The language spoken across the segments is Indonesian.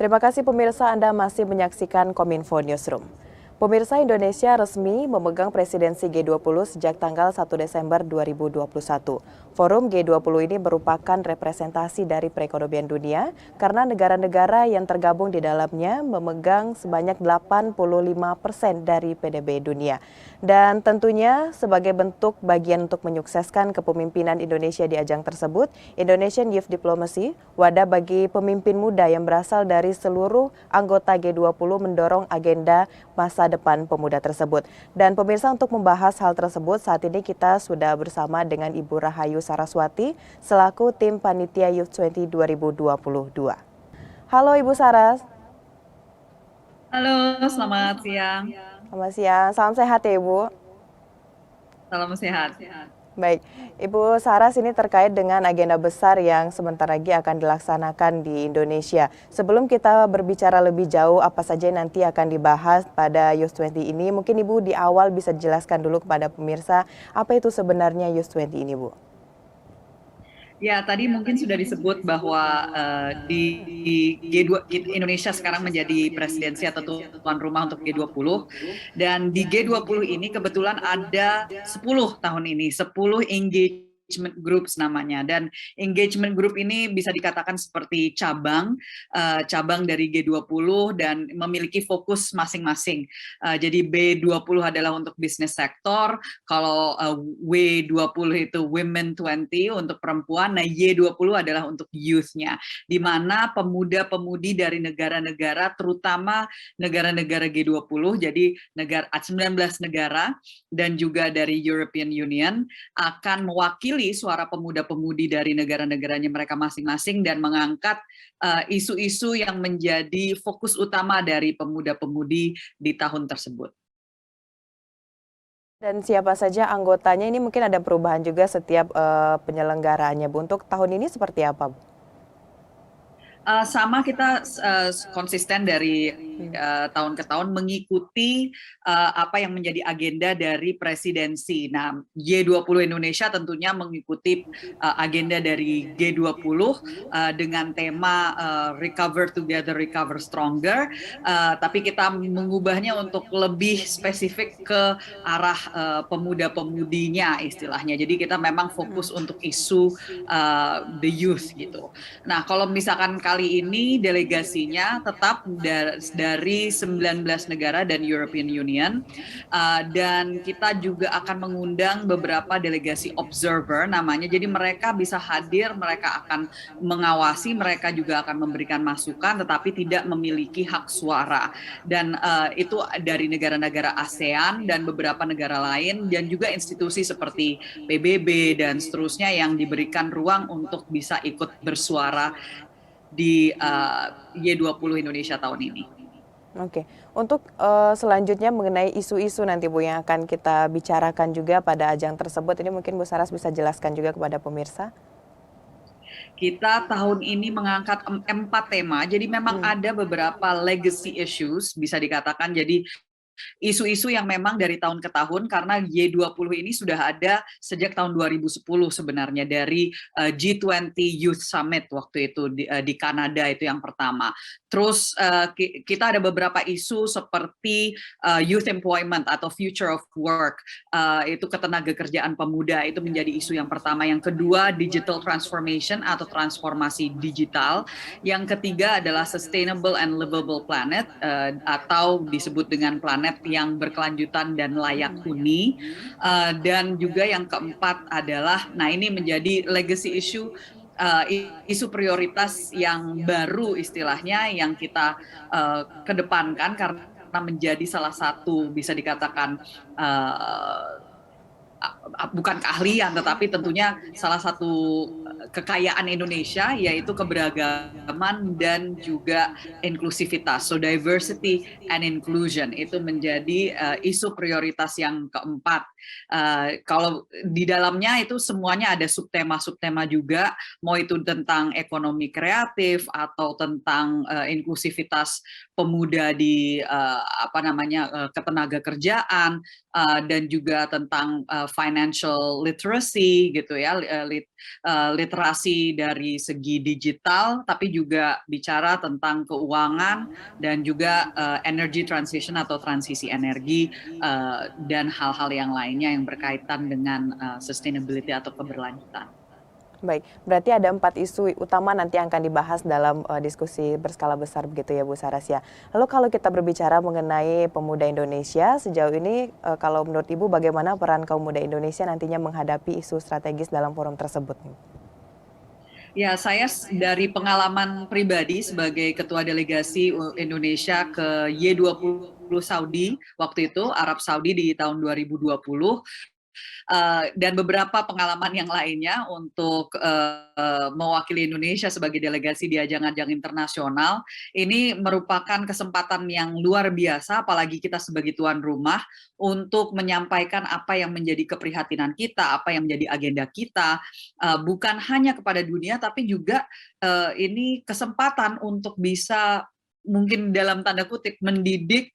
Terima kasih pemirsa Anda masih menyaksikan Kominfo Newsroom. Pemirsa, Indonesia resmi memegang presidensi G20 sejak tanggal 1 Desember 2021. Forum G20 ini merupakan representasi dari perekonomian dunia karena negara-negara yang tergabung di dalamnya memegang sebanyak 85% dari PDB dunia. Dan tentunya sebagai bentuk bagian untuk menyukseskan kepemimpinan Indonesia di ajang tersebut, Indonesian Youth Diplomacy, wadah bagi pemimpin muda yang berasal dari seluruh anggota G20 mendorong agenda masa depan pemuda tersebut. Dan pemirsa, untuk membahas hal tersebut, saat ini kita sudah bersama dengan Ibu Rahayu Saraswati selaku tim Panitia Youth 20 2022. Halo Ibu Saras. Halo, selamat siang. Selamat siang, salam sehat ya Ibu. Salam sehat. Baik, Ibu Saras, ini terkait dengan agenda besar yang sebentar lagi akan dilaksanakan di Indonesia. Sebelum kita berbicara lebih jauh apa saja yang nanti akan dibahas pada Youth 20 ini, mungkin Ibu di awal bisa jelaskan dulu kepada pemirsa apa itu sebenarnya Youth 20 ini, Bu. Ya, tadi mungkin sudah disebut bahwa di G2 Indonesia sekarang menjadi presidensi atau tuan rumah untuk G20, dan di G20 ini kebetulan ada 10 tahun ini, 10 engagement groups namanya, dan engagement group ini bisa dikatakan seperti cabang dari G20 dan memiliki fokus masing-masing. Jadi B20 adalah untuk business sektor, kalau W20 itu Women 20 untuk perempuan, nah Y20 adalah untuk youth-nya, di mana pemuda-pemudi dari negara-negara, terutama negara-negara G20, jadi 19 negara dan juga dari European Union, akan mewakili suara pemuda-pemudi dari negara-negaranya mereka masing-masing dan mengangkat isu-isu yang menjadi fokus utama dari pemuda-pemudi di tahun tersebut. Dan siapa saja anggotanya, ini mungkin ada perubahan juga setiap penyelenggaranya, Bu. Untuk tahun ini seperti apa, Bu? Sama, kita konsisten dari tahun ke tahun mengikuti apa yang menjadi agenda dari presidensi. Nah, G20 Indonesia tentunya mengikuti agenda dari G20 dengan tema Recover Together, Recover Stronger, tapi kita mengubahnya untuk lebih spesifik ke arah pemuda-pemudinya istilahnya. Jadi kita memang fokus untuk isu the youth gitu. Nah, kalau misalkan kali ini delegasinya tetap dari 19 negara dan European Union, dan kita juga akan mengundang beberapa delegasi observer namanya, jadi mereka bisa hadir, mereka akan mengawasi, mereka juga akan memberikan masukan, tetapi tidak memiliki hak suara, dan itu dari negara-negara ASEAN dan beberapa negara lain, dan juga institusi seperti PBB dan seterusnya yang diberikan ruang untuk bisa ikut bersuara di Y20 Indonesia tahun ini. Oke, untuk selanjutnya mengenai isu-isu nanti Bu yang akan kita bicarakan juga pada ajang tersebut, ini mungkin Bu Saras bisa jelaskan juga kepada pemirsa. Kita tahun ini mengangkat 4 tema, jadi memang ada beberapa legacy issues bisa dikatakan, jadi isu-isu yang memang dari tahun ke tahun, karena G20 ini sudah ada sejak tahun 2010 sebenarnya, dari G20 Youth Summit waktu itu di Kanada, itu yang pertama. Terus kita ada beberapa isu seperti youth employment atau future of work, itu ketenagakerjaan pemuda, itu menjadi isu yang pertama. Yang kedua, digital transformation atau transformasi digital. Yang ketiga adalah sustainable and livable planet, atau disebut dengan planet yang berkelanjutan dan layak huni, dan juga yang keempat adalah, nah ini menjadi legacy issue, isu prioritas yang baru istilahnya yang kita kedepankan karena menjadi salah satu bisa dikatakan bukan keahlian, tetapi tentunya salah satu kekayaan Indonesia, yaitu keberagaman dan juga inklusivitas. So diversity and inclusion itu menjadi isu prioritas yang keempat Kalau di dalamnya itu semuanya ada subtema-subtema juga, mau itu tentang ekonomi kreatif atau tentang inklusivitas pemuda di ketenaga kerjaan, dan juga tentang financial literacy gitu ya, literasi dari segi digital, tapi juga bicara tentang keuangan dan juga energy transition atau transisi energi, dan hal-hal yang lainnya yang berkaitan dengan sustainability atau keberlanjutan. Baik, berarti ada 4 isu utama nanti yang akan dibahas dalam diskusi berskala besar begitu ya Bu Sarasya. Lalu kalau kita berbicara mengenai pemuda Indonesia, sejauh ini kalau menurut Ibu bagaimana peran kaum muda Indonesia nantinya menghadapi isu strategis dalam forum tersebut? Ya, saya dari pengalaman pribadi sebagai Ketua Delegasi Indonesia ke Y20 Saudi, waktu itu Arab Saudi di tahun 2020, dan beberapa pengalaman yang lainnya untuk mewakili Indonesia sebagai delegasi di ajang-ajang internasional. Ini merupakan kesempatan yang luar biasa, apalagi kita sebagai tuan rumah, untuk menyampaikan apa yang menjadi keprihatinan kita, apa yang menjadi agenda kita, bukan hanya kepada dunia, tapi juga ini kesempatan untuk bisa mungkin dalam tanda kutip mendidik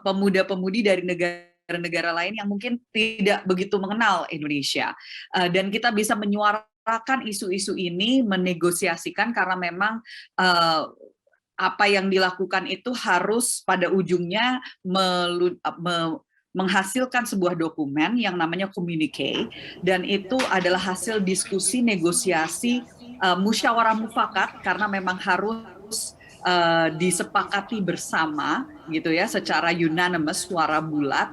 pemuda-pemudi dari negara-negara lain yang mungkin tidak begitu mengenal Indonesia, dan kita bisa menyuarakan isu-isu ini, menegosiasikan karena memang apa yang dilakukan itu harus pada ujungnya menghasilkan sebuah dokumen yang namanya communique, dan itu adalah hasil diskusi, negosiasi, musyawarah mufakat, karena memang harus disepakati bersama gitu ya, secara unanimous, suara bulat,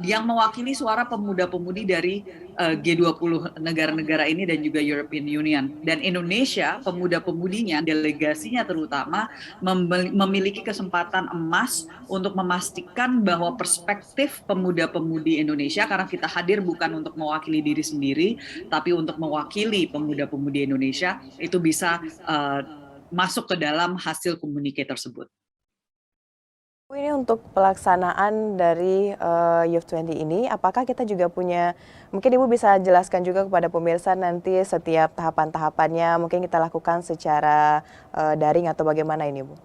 yang mewakili suara pemuda-pemudi dari G20 negara-negara ini dan juga European Union. Dan Indonesia, pemuda-pemudinya, delegasinya terutama, memiliki kesempatan emas untuk memastikan bahwa perspektif pemuda-pemudi Indonesia, karena kita hadir bukan untuk mewakili diri sendiri, tapi untuk mewakili pemuda-pemudi Indonesia, itu bisa masuk ke dalam hasil komunike tersebut. Ini untuk pelaksanaan dari Youth 20 ini, apakah kita juga punya, mungkin Ibu bisa jelaskan juga kepada pemirsa nanti setiap tahapan-tahapannya mungkin kita lakukan secara daring atau bagaimana ini Bu?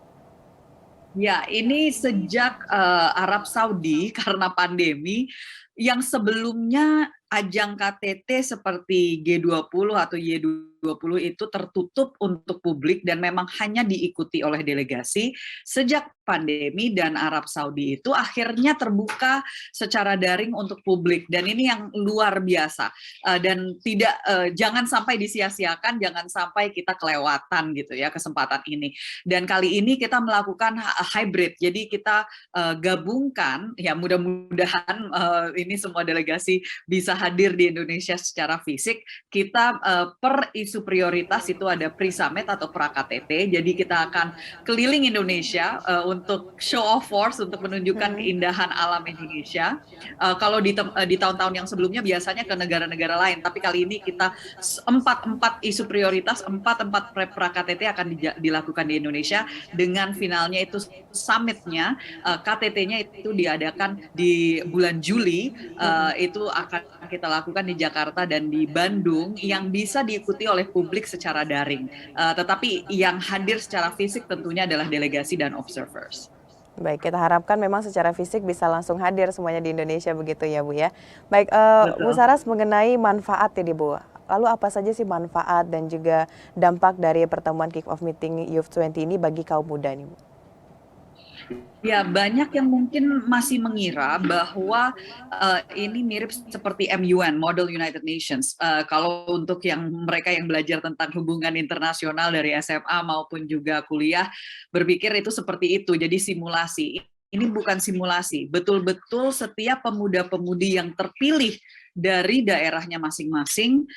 Ya, ini sejak Arab Saudi karena pandemi, yang sebelumnya ajang KTT seperti G20 atau Y20 itu tertutup untuk publik dan memang hanya diikuti oleh delegasi. Sejak pandemi dan Arab Saudi itu akhirnya terbuka secara daring untuk publik, dan ini yang luar biasa, dan tidak jangan sampai disia-siakan, jangan sampai kita kelewatan gitu ya kesempatan ini. Dan kali ini kita melakukan hybrid, jadi kita gabungkan, ya mudah-mudahan ini semua delegasi bisa hadir di Indonesia secara fisik. Kita per isu prioritas itu ada pre-summit atau pra-KTT, jadi kita akan keliling Indonesia untuk show of force, untuk menunjukkan keindahan alam Indonesia. Kalau di tahun-tahun yang sebelumnya biasanya ke negara-negara lain, tapi kali ini kita empat isu prioritas, empat pra-KTT akan dilakukan di Indonesia, dengan finalnya itu summitnya, KTT-nya itu diadakan di bulan Juli, itu akan kita lakukan di Jakarta dan di Bandung, yang bisa diikuti oleh publik secara daring. Tetapi yang hadir secara fisik tentunya adalah delegasi dan observers. Baik, kita harapkan memang secara fisik bisa langsung hadir semuanya di Indonesia begitu ya Bu ya. Baik, Bu Saras, mengenai manfaat ini Bu. Lalu apa saja sih manfaat dan juga dampak dari pertemuan kick-off meeting Youth 20 ini bagi kaum muda nih Bu? Ya, banyak yang mungkin masih mengira bahwa ini mirip seperti MUN, Model United Nations. Kalau untuk mereka yang belajar tentang hubungan internasional dari SMA maupun juga kuliah, berpikir itu seperti itu, jadi simulasi. Ini bukan simulasi, betul-betul setiap pemuda-pemudi yang terpilih dari daerahnya masing-masing,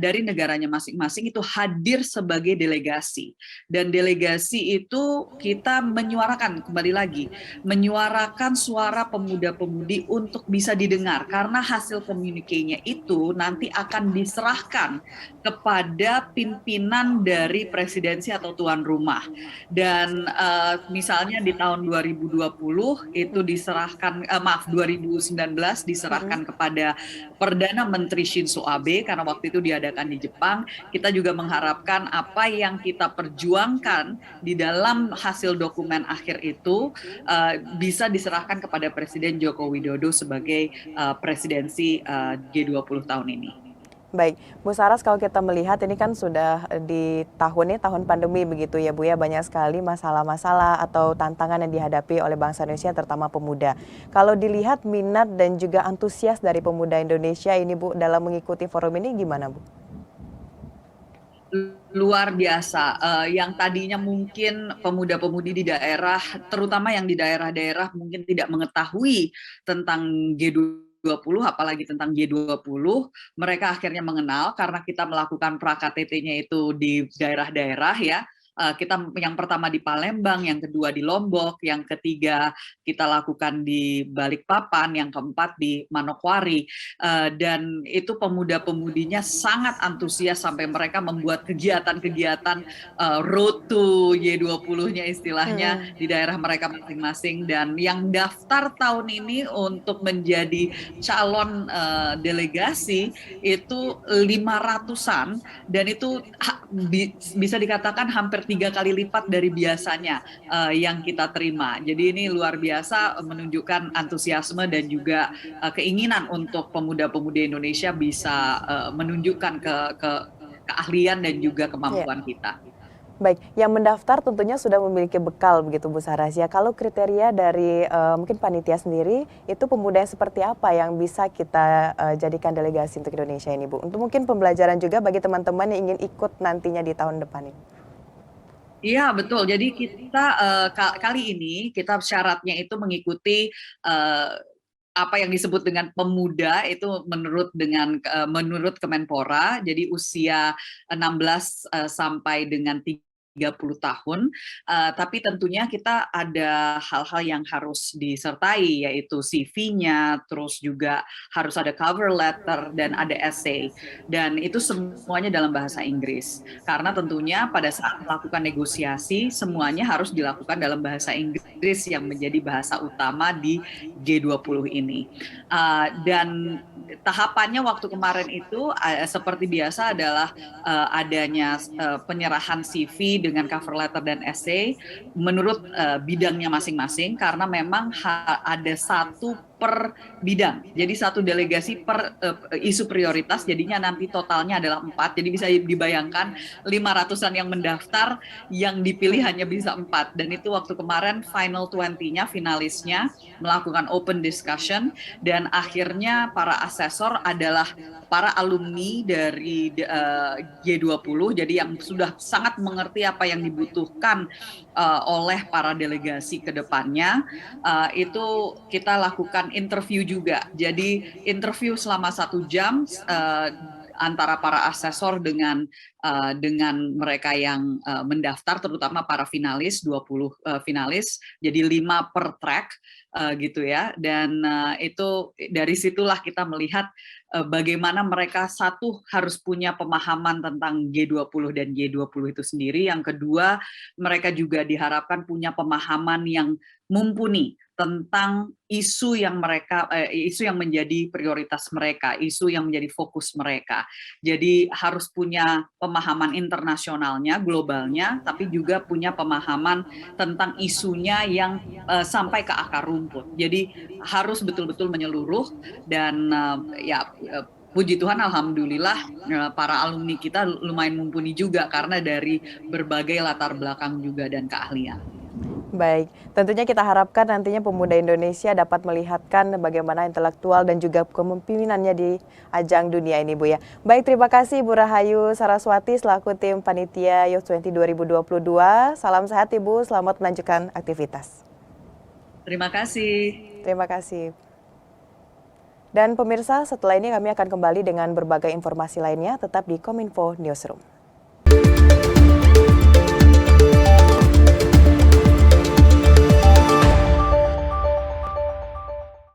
dari negaranya masing-masing itu hadir sebagai delegasi. Dan delegasi itu kita menyuarakan, kembali lagi, menyuarakan suara pemuda-pemudi untuk bisa didengar. Karena hasil komunikasinya itu nanti akan diserahkan kepada pimpinan dari presidensi atau tuan rumah. Dan misalnya di tahun 2020 itu diserahkan, 2019 diserahkan kepada Perdana Menteri Shinzo Abe karena waktu itu diadakan di Jepang. Kita juga mengharapkan apa yang kita perjuangkan di dalam hasil dokumen akhir itu bisa diserahkan kepada Presiden Joko Widodo sebagai presidensi G20 tahun ini. Baik, Bu Saras, kalau kita melihat ini kan sudah di tahun pandemi begitu ya Bu ya, banyak sekali masalah-masalah atau tantangan yang dihadapi oleh bangsa Indonesia terutama pemuda. Kalau dilihat minat dan juga antusias dari pemuda Indonesia ini Bu dalam mengikuti forum ini gimana Bu? Luar biasa, yang tadinya mungkin pemuda-pemudi di daerah, terutama yang di daerah-daerah mungkin tidak mengetahui tentang G20, apalagi tentang G20, mereka akhirnya mengenal karena kita melakukan pra-KTT-nya itu di daerah-daerah ya. Kita yang pertama di Palembang, yang kedua di Lombok, yang ketiga kita lakukan di Balikpapan, yang keempat di Manokwari, dan itu pemuda-pemudinya sangat antusias sampai mereka membuat kegiatan-kegiatan road to G20-nya istilahnya di daerah mereka masing-masing. Dan yang daftar tahun ini untuk menjadi calon delegasi itu 500-an, dan itu bisa dikatakan hampir 3 kali lipat dari biasanya yang kita terima. Jadi ini luar biasa menunjukkan antusiasme dan juga keinginan untuk pemuda-pemudi Indonesia bisa menunjukkan keahlian dan juga kemampuan kita. Baik, yang mendaftar tentunya sudah memiliki bekal begitu Bu Saras ya. Kalau kriteria dari mungkin panitia sendiri, itu pemuda yang seperti apa yang bisa kita jadikan delegasi untuk Indonesia ini Bu? Untuk mungkin pembelajaran juga bagi teman-teman yang ingin ikut nantinya di tahun depan ini. Iya betul. Jadi kita kali ini kita syaratnya itu mengikuti apa yang disebut dengan pemuda itu menurut Kemenpora. Jadi usia 16 sampai dengan 30 tahun, tapi tentunya kita ada hal-hal yang harus disertai, yaitu CV-nya, terus juga harus ada cover letter dan ada essay, dan itu semuanya dalam bahasa Inggris. Karena tentunya pada saat melakukan negosiasi, semuanya harus dilakukan dalam bahasa Inggris yang menjadi bahasa utama di G20 ini. Dan tahapannya waktu kemarin itu seperti biasa adalah adanya penyerahan CV dengan cover letter dan essay menurut bidangnya masing-masing, karena memang ada satu per bidang. Jadi satu delegasi per isu prioritas, jadinya nanti totalnya adalah 4. Jadi bisa dibayangkan 500-an yang mendaftar, yang dipilih hanya bisa 4. Dan itu waktu kemarin final 20-nya, finalisnya melakukan open discussion, dan akhirnya para asesor adalah para alumni dari G20, jadi yang sudah sangat mengerti apa yang dibutuhkan oleh para delegasi ke depannya. Itu kita lakukan interview juga. Jadi interview selama 1 jam antara para asesor dengan mereka yang mendaftar, terutama para finalis, 20 finalis, jadi 5 per track gitu ya. Dan itu dari situlah kita melihat bagaimana mereka satu harus punya pemahaman tentang G20 dan G20 itu sendiri. Yang kedua, mereka juga diharapkan punya pemahaman yang mumpuni tentang isu yang menjadi prioritas mereka, isu yang menjadi fokus mereka. Jadi harus punya pemahaman internasionalnya, globalnya, tapi juga punya pemahaman tentang isunya yang sampai ke akar rumput. Jadi harus betul-betul menyeluruh. Dan puji Tuhan, alhamdulillah para alumni kita lumayan mumpuni juga karena dari berbagai latar belakang juga dan keahlian. Baik, tentunya kita harapkan nantinya pemuda Indonesia dapat melihatkan bagaimana intelektual dan juga kepemimpinannya di ajang dunia ini Bu ya. Baik, terima kasih Bu Rahayu Saraswati selaku tim panitia Youth 20 2022. Salam sehat Ibu, selamat melanjutkan aktivitas. Terima kasih. Terima kasih. Dan pemirsa, setelah ini kami akan kembali dengan berbagai informasi lainnya tetap di Kominfo Newsroom.